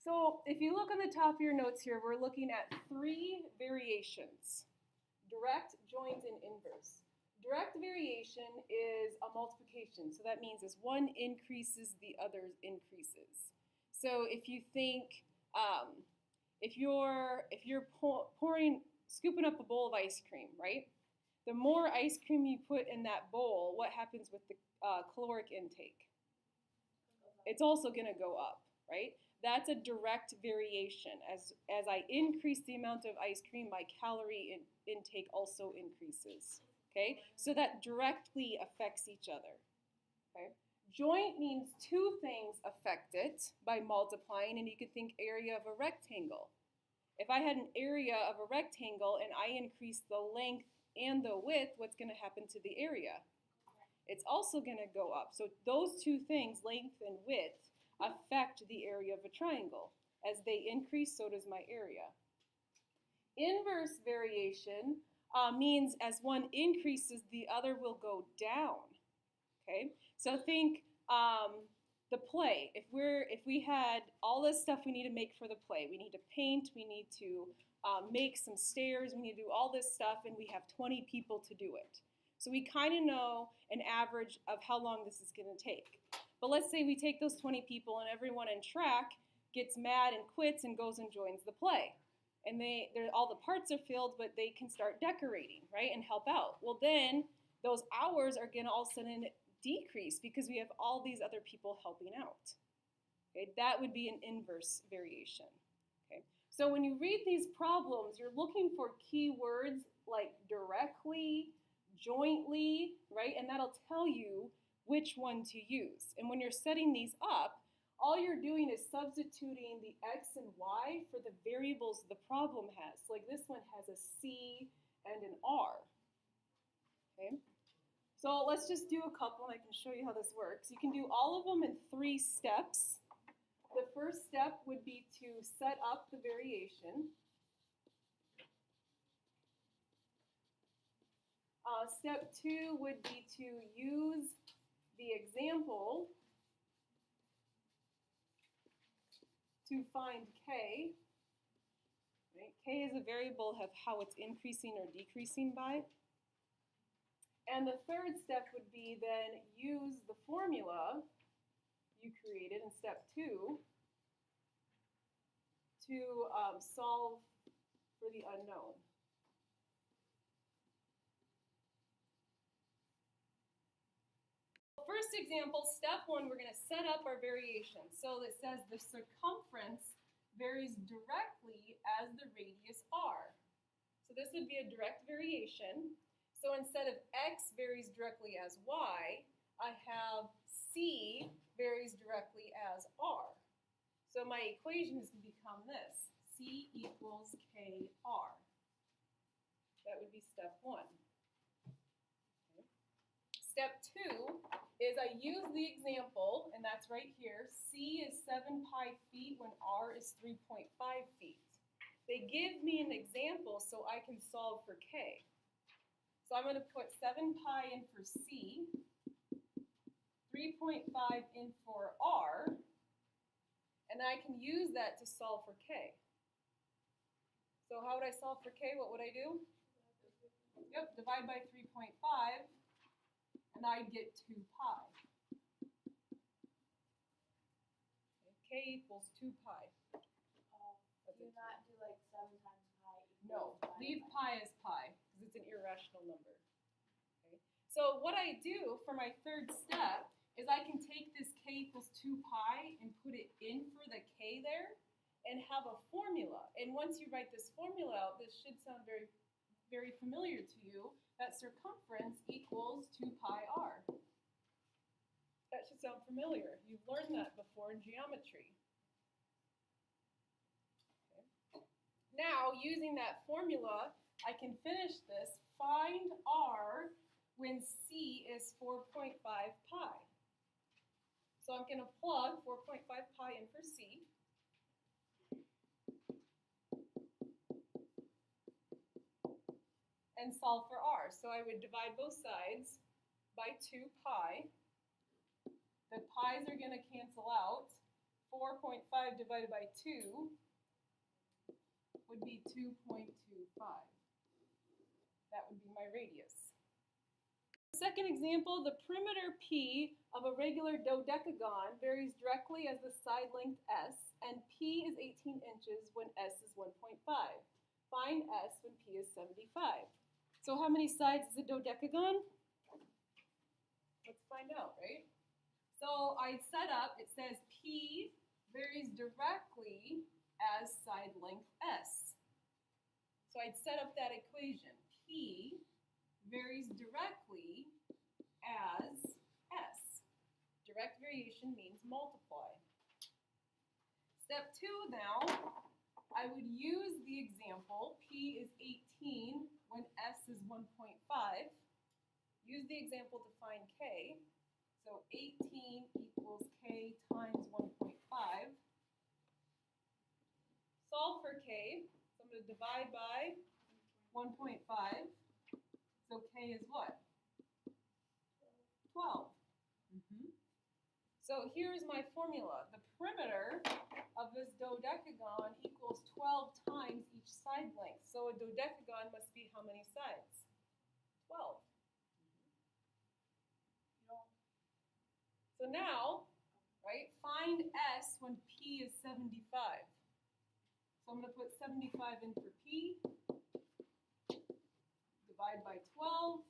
So if you look on the top of your notes here, we're looking at three variations: direct, joint, and inverse. Direct variation is a multiplication. So that means as one increases, the other increases. So if you think, if you're scooping up a bowl of ice cream, right? The more ice cream you put in that bowl, what happens with the caloric intake? It's also going to go up, right? That's a direct variation. As I increase the amount of ice cream, my calorie intake also increases. Okay, so that directly affects each other. Okay, joint means two things affect it by multiplying, and you can think area of a rectangle. If I had an area of a rectangle and I increase the length and the width, what's going to happen to the area? It's also going to go up. So those two things, length and width, affect the area of a triangle. As they increase, so does my area. Inverse variation means as one increases, the other will go down. Okay, so think the play. If we had all this stuff we need to make for the play, we need to paint, we need to make some stairs, we need to do all this stuff, and we have 20 people to do it. So we kind of know an average of how long this is going to take. But let's say we take those 20 people and everyone in track gets mad and quits and goes and joins the play. And all the parts are filled, but they can start decorating, right, and help out. Well, then those hours are going to all of a sudden decrease because we have all these other people helping out. Okay, that would be an inverse variation. Okay, so when you read these problems, you're looking for keywords like directly, jointly, right, and that'll tell you which one to use. And when you're setting these up, all you're doing is substituting the x and y for the variables the problem has. Like this one has a c and an r. Okay, so let's just do a couple and I can show you how this works. You can do all of them in 3 steps. The first step would be to set up the variation. Step 2 would be to use the example to find k. Right? K is a variable of how it's increasing or decreasing by. And the third step would be then use the formula you created in step 2 to solve for the unknown. First example, step 1, we're going to set up our variation. So it says the circumference varies directly as the radius r. So this would be a direct variation. So instead of x varies directly as y, I have c varies directly as r. So my equation is going to become this: c equals kr. That would be step 1. Okay. Step 2 is I use the example, and that's right here. C is 7 pi feet when r is 3.5 feet. They give me an example so I can solve for k. So I'm going to put 7 pi in for c, 3.5 in for r, and I can use that to solve for k. So how would I solve for k? What would I do? Yep, divide by 3.5, and I'd get 2 pi. Okay, k equals 2 pi. Do you not do like 7 times pi equals No, pi leave pi? pi as pi, because it's an irrational number. Okay. So what I do for my third step is I can take this k equals 2 pi and put it in for the k there and have a formula. And once you write this formula out, this should sound very, very familiar to you, that circumference equals 2 pi r. That should sound familiar. You've learned that before in geometry. Now, using that formula, I can finish this. Find r when c is 4.5 pi. So I'm going to plug 4.5 pi in for c. And solve for r. So I would divide both sides by 2 pi. The pi's are going to cancel out. 4.5 divided by 2 would be 2.25. That would be my radius. Second example, the perimeter P of a regular dodecagon varies directly as the side length S, and P is 18 inches when S is 1.5. Find S when P is 75. So how many sides is a dodecagon? Let's find out, right? So I set up, it says P varies directly as side length S. So I'd set up that equation. P varies directly as S. Direct variation means multiply. Step 2 now, I would use the example, P is 18 when S is 1.5. Use the example to find K. So 18 equals K times 1.5. Solve for K. So I'm going to divide by 1.5. So K is what? 12. So here's my formula. The perimeter of this dodecagon equals 12 times each side length. So a dodecagon must be how many sides? 12. So now, right, find S when P is 75. So I'm going to put 75 in for P. Divide by 12.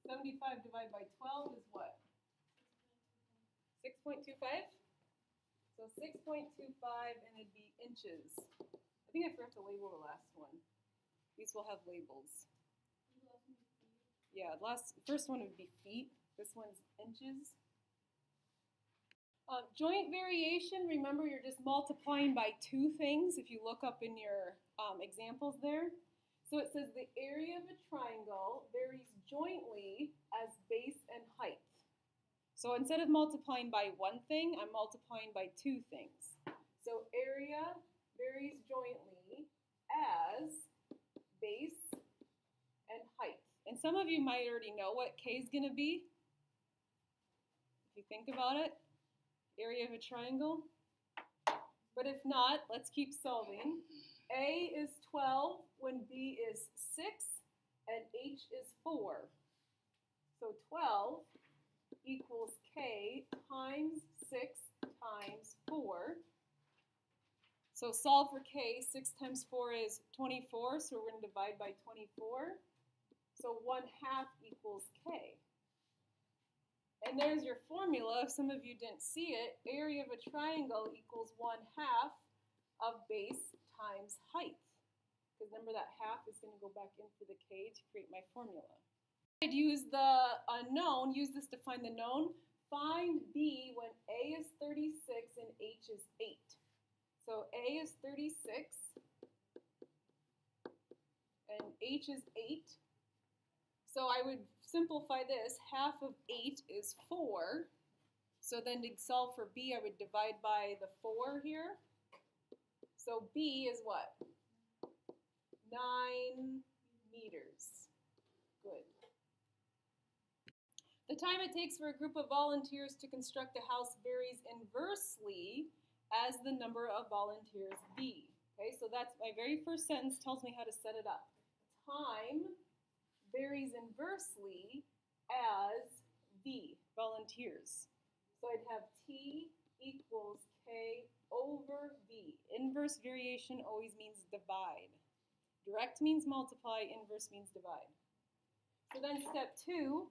75 divided by 12 is what? 6.25? So 6.25 and it'd be inches. I think I forgot to label the last one. These will have labels. Yeah, first one would be feet. This one's inches. Joint variation, remember you're just multiplying by two things if you look up in your examples there. So it says the area of a triangle varies jointly as base and height. So instead of multiplying by one thing, I'm multiplying by two things. So area varies jointly as base and height. And some of you might already know what K is going to be. If you think about it, area of a triangle. But if not, let's keep solving. A is 12 when B is 6 and H is 4. So 12 equals K times 6 times 4. So solve for K. 6 times 4 is 24, so we're going to divide by 24. So 1/2 equals K. And there's your formula. If some of you didn't see it, area of a triangle equals 1/2 of base times height. Because remember that half is going to go back into the K to create my formula. I'd use the unknown, use this to find the known. Find B when A is 36 and H is 8. So A is 36 and H is 8. So I would simplify this. Half of 8 is 4. So then to solve for B, I would divide by the 4 here. So B is what? 9 meters. Good. The time it takes for a group of volunteers to construct a house varies inversely as the number of volunteers be. Okay, so that's my very first sentence tells me how to set it up. Time varies inversely as V, volunteers. So I'd have T equals K over V. Inverse variation always means divide. Direct means multiply, inverse means divide. So then step 2,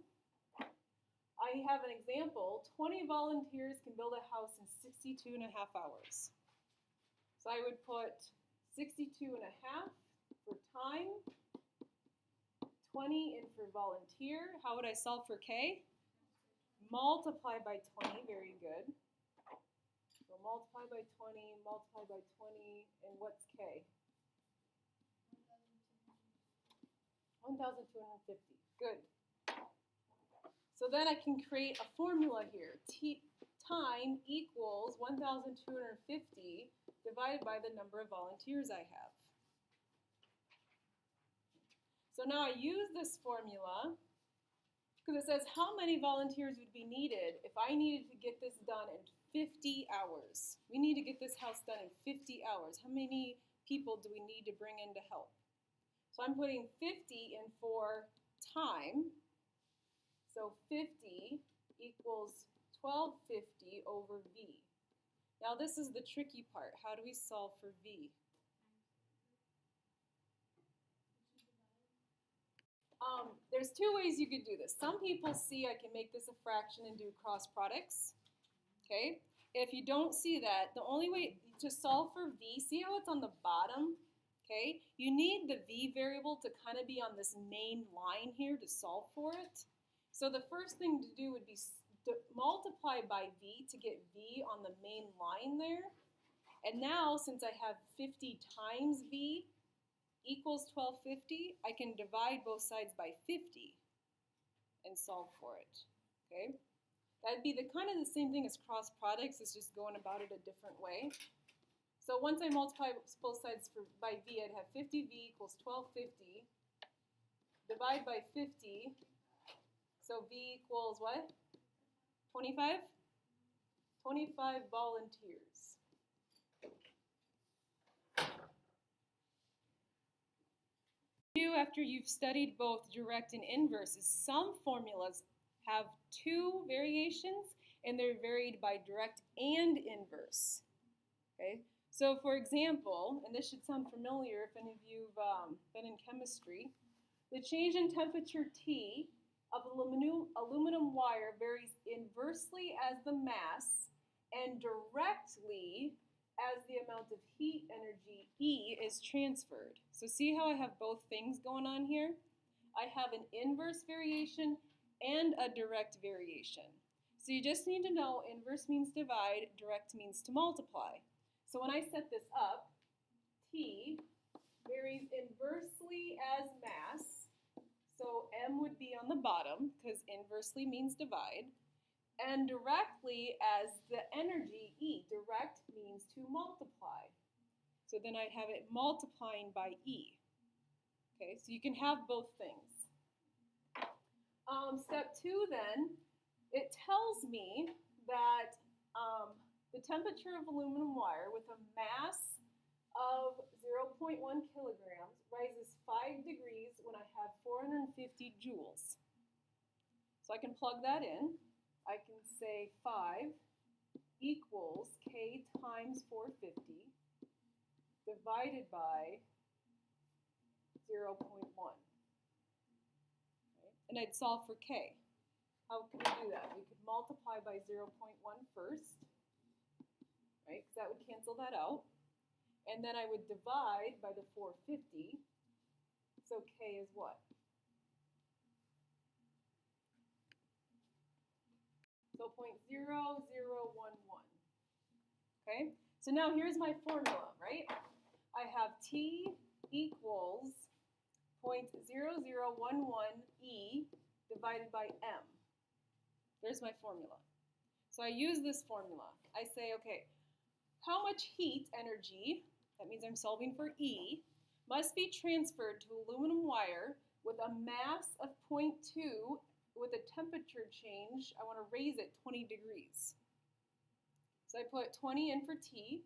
I have an example. 20 volunteers can build a house in 62.5 hours. So I would put 62.5 for time, 20 in for volunteer. How would I solve for K? Multiply by 20, very good. So multiply by 20, multiply by 20, and what's K? 1,250, good. So then I can create a formula here. Time equals 1,250 divided by the number of volunteers I have. So now I use this formula because it says how many volunteers would be needed if I needed to get this done in 50 hours. We need to get this house done in 50 hours. How many people do we need to bring in to help? So I'm putting 50 in for time. So 50 equals 1250 over V. Now this is the tricky part. How do we solve for V? There's two ways you could do this. Some people see I can make this a fraction and do cross products. Okay? If you don't see that, the only way to solve for V, see how it's on the bottom? Okay? You need the V variable to kind of be on this main line here to solve for it. So the first thing to do would be to multiply by V to get V on the main line there. And now, since I have 50 times V equals 1250, I can divide both sides by 50 and solve for it. Okay? That'd be the kind of the same thing as cross products, it's just going about it a different way. So once I multiply both sides by V, I'd have 50V equals 1250. Divide by 50, so V equals what? 25? 25 volunteers. After you've studied both direct and inverses, some formulas have two variations and they're varied by direct and inverse. Okay, so for example, and this should sound familiar if any of you've been in chemistry, the change in temperature T of aluminum wire varies inversely as the mass and directly as the amount of heat energy E is transferred. So see how I have both things going on here? I have an inverse variation and a direct variation. So you just need to know inverse means divide, direct means to multiply. So when I set this up, T varies inversely as mass. So M would be on the bottom because inversely means divide. And directly as the energy E. Direct means to multiply. So then I'd have it multiplying by E. Okay, so you can have both things. Step 2 then, it tells me that the temperature of aluminum wire with a mass of 0.1 kilograms rises 5 degrees when I have 450 joules. So I can plug that in. I can say 5 equals K times 450 divided by 0.1. Okay. And I'd solve for K. How could we do that? We could multiply by 0.1 first, right? Because that would cancel that out. And then I would divide by the 450. So K is what? So 0.0011. Okay, so now here's my formula, right? I have T equals 0.0011 E divided by M. There's my formula. So I use this formula. I say, okay, how much heat energy, that means I'm solving for E, must be transferred to aluminum wire with a mass of 0.2 with a temperature change, I want to raise it 20 degrees. So I put 20 in for T.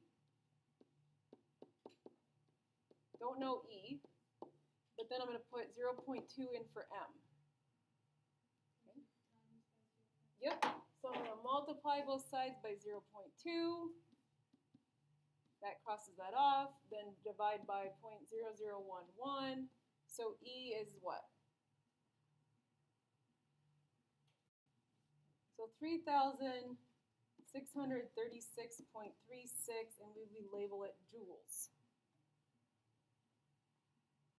Don't know E. But then I'm going to put 0.2 in for M. Okay. Yep. So I'm going to multiply both sides by 0.2. That crosses that off. Then divide by 0.0011. So E is what? So 3,636.36, and we label it joules.